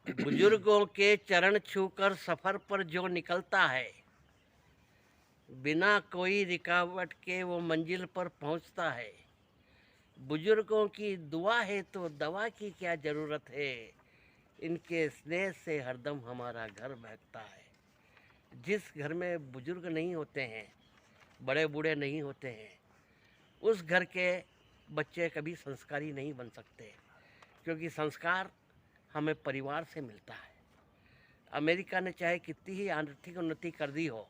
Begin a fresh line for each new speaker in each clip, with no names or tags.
बुजुर्गों के चरण छूकर सफर पर जो निकलता है, बिना कोई रुकावट के वो मंजिल पर पहुंचता है। बुजुर्गों की दुआ है तो दवा की क्या जरूरत है, इनके स्नेह से हरदम हमारा घर महकता है। जिस घर में बुजुर्ग नहीं होते हैं, बड़े बूढ़े नहीं होते हैं, उस घर के बच्चे कभी संस्कारी नहीं बन सकते, क्योंकि संस्कार हमें परिवार से मिलता है। अमेरिका ने चाहे कितनी ही आर्थिक उन्नति कर दी हो,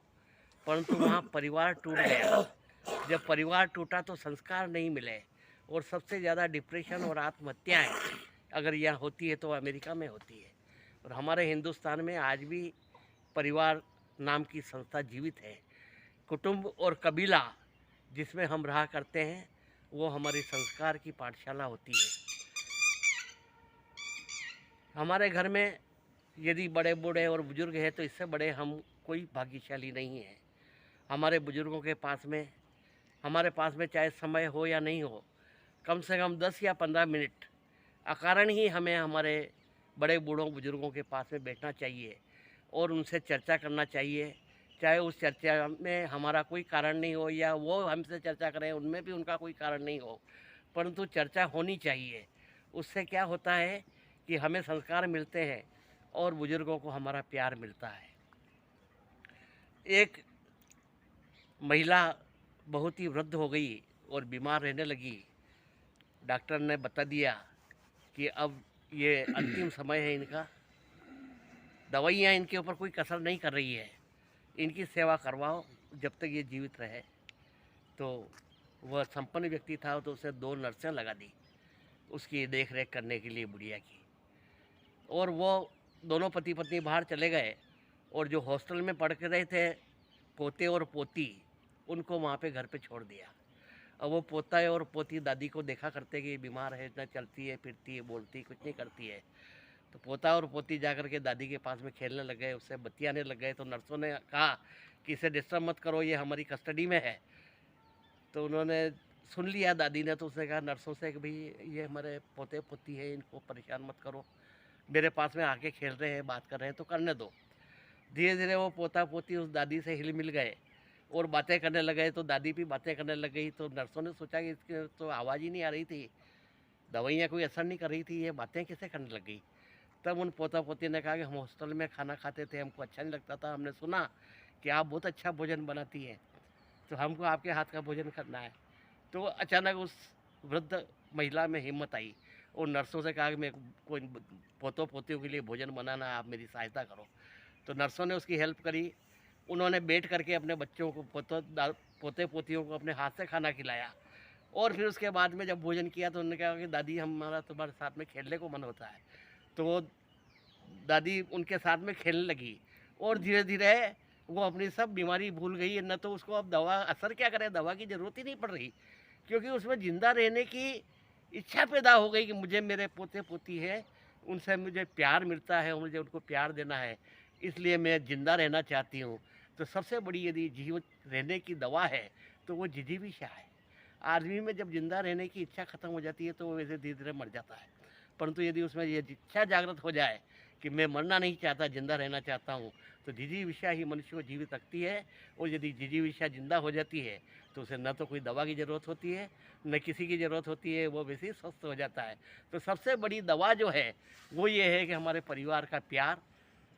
परंतु वहाँ परिवार टूट गया। जब परिवार टूटा तो संस्कार नहीं मिले, और सबसे ज़्यादा डिप्रेशन और आत्महत्याएं अगर यहाँ होती है तो अमेरिका में होती है। और हमारे हिंदुस्तान में आज भी परिवार नाम की संस्था जीवित है। कुटुंब और कबीला जिसमें हम रहा करते हैं, वो हमारी संस्कार की पाठशाला होती है। हमारे घर में यदि बड़े बूढ़े और बुजुर्ग हैं तो इससे बड़े हम कोई भाग्यशाली नहीं हैं। हमारे बुजुर्गों के पास में, हमारे पास में चाहे समय हो या नहीं हो, कम से कम 10 या 15 मिनट अकारण ही हमें हमारे बड़े बूढ़ों बुजुर्गों के पास में बैठना चाहिए और उनसे चर्चा करना चाहिए। चाहे उस चर्चा में हमारा कोई कारण नहीं हो या वो हमसे चर्चा करें, उनमें भी उनका कोई कारण नहीं हो, परंतु चर्चा होनी चाहिए। उससे क्या होता है कि हमें संस्कार मिलते हैं और बुजुर्गों को हमारा प्यार मिलता है। एक महिला बहुत ही वृद्ध हो गई और बीमार रहने लगी। डॉक्टर ने बता दिया कि अब ये अंतिम समय है इनका, दवाइयाँ इनके ऊपर कोई कसर नहीं कर रही है, इनकी सेवा करवाओ जब तक ये जीवित रहे। तो वह संपन्न व्यक्ति था, तो उसे 2 नर्सें लगा दी उसकी देख रेख करने के लिए, बुढ़िया की। और वो दोनों पति पत्नी बाहर चले गए, और जो हॉस्टल में पढ़ के रहे थे पोते और पोती, उनको वहाँ पे घर पे छोड़ दिया। अब वो पोता और पोती दादी को देखा करते कि बीमार है, इतना चलती है फिरती है, बोलती कुछ नहीं करती है। तो पोता और पोती जाकर के दादी के पास में खेलने लग गए, उससे बतियाने लग गए। तो नर्सों ने कहा कि इसे डिस्टर्ब मत करो, ये हमारी कस्टडी में है। तो उन्होंने सुन लिया दादी ने, तो उसने कहा नर्सों से कि भाई ये हमारे पोते पोती है, इनको परेशान मत करो, मेरे पास में आके खेल रहे हैं, बात कर रहे हैं तो करने दो। धीरे धीरे वो पोता पोती उस दादी से हिल मिल गए और बातें करने लगे। तो दादी भी बातें करने लग गई। तो नर्सों ने सोचा कि इसकी तो आवाज़ ही नहीं आ रही थी, दवाइयाँ कोई असर नहीं कर रही थी, ये बातें कैसे करने लग गई। तब उन पोता पोती ने कहा कि हम हॉस्टल में खाना खाते थे, हमको अच्छा नहीं लगता था, हमने सुना कि आप बहुत अच्छा भोजन बनाती हैं, तो हमको आपके हाथ का भोजन करना है। तो अचानक उस वृद्ध महिला में हिम्मत आई और नर्सों से कहा कि मैं कोई पोतों पोतियों के लिए भोजन बनाना, आप मेरी सहायता करो। तो नर्सों ने उसकी हेल्प करी। उन्होंने बैठ करके अपने बच्चों को, पोते पोतियों को अपने हाथ से खाना खिलाया। और फिर उसके बाद में जब भोजन किया तो उन्होंने कहा कि दादी हमारा तुम्हारे साथ में खेलने को मन होता है। तो वो दादी उनके साथ में खेलने लगी और धीरे धीरे वो अपनी सब बीमारी भूल गई। न तो उसको अब दवा असर क्या करे, दवा की ज़रूरत ही नहीं पड़ रही, क्योंकि उसमें ज़िंदा रहने की इच्छा पैदा हो गई कि मुझे मेरे पोते पोती है, उनसे मुझे प्यार मिलता है और मुझे उनको प्यार देना है, इसलिए मैं ज़िंदा रहना चाहती हूँ। तो सबसे बड़ी यदि जीवित रहने की दवा है तो वो जिजीविषा है। आदमी में जब जिंदा रहने की इच्छा खत्म हो जाती है तो वो वैसे धीरे धीरे मर जाता है, परंतु यदि उसमें ये इच्छा जागृत हो जाए कि मैं मरना नहीं चाहता, जिंदा रहना चाहता हूँ, तो जिजीविषा ही मनुष्य को जीवित रखती है। और यदि जिजीविषा जिंदा हो जाती है तो उसे न तो कोई दवा की ज़रूरत होती है, न किसी की ज़रूरत होती है, वो वैसे ही स्वस्थ हो जाता है। तो सबसे बड़ी दवा जो है वो ये है कि हमारे परिवार का प्यार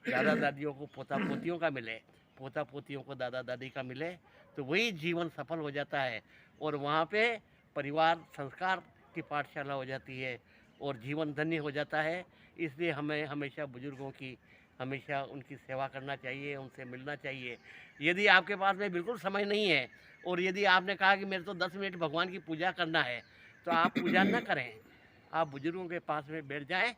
दादा दादियों को पोता पोतियों का मिले, पोता पोतियों को दादा दादी का मिले, तो वही जीवन सफल हो जाता है। और वहाँ पे परिवार संस्कार की पाठशाला हो जाती है और जीवन धन्य हो जाता है। इसलिए हमें हमेशा बुजुर्गों की, हमेशा उनकी सेवा करना चाहिए, उनसे मिलना चाहिए। यदि आपके पास में बिल्कुल समय नहीं है और यदि आपने कहा कि मेरे तो 10 मिनट भगवान की पूजा करना है, तो आप पूजा न करें, आप बुजुर्गों के पास में बैठ जाएं,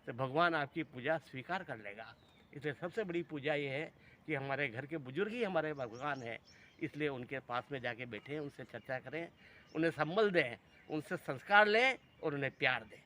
तो भगवान आपकी पूजा स्वीकार कर लेगा। इसलिए सबसे बड़ी पूजा ये है कि हमारे घर के बुजुर्ग ही हमारे भगवान हैं, इसलिए उनके पास में जाके बैठें, उनसे चर्चा करें, उन्हें संबल दें, उनसे संस्कार लें और उन्हें प्यार दें।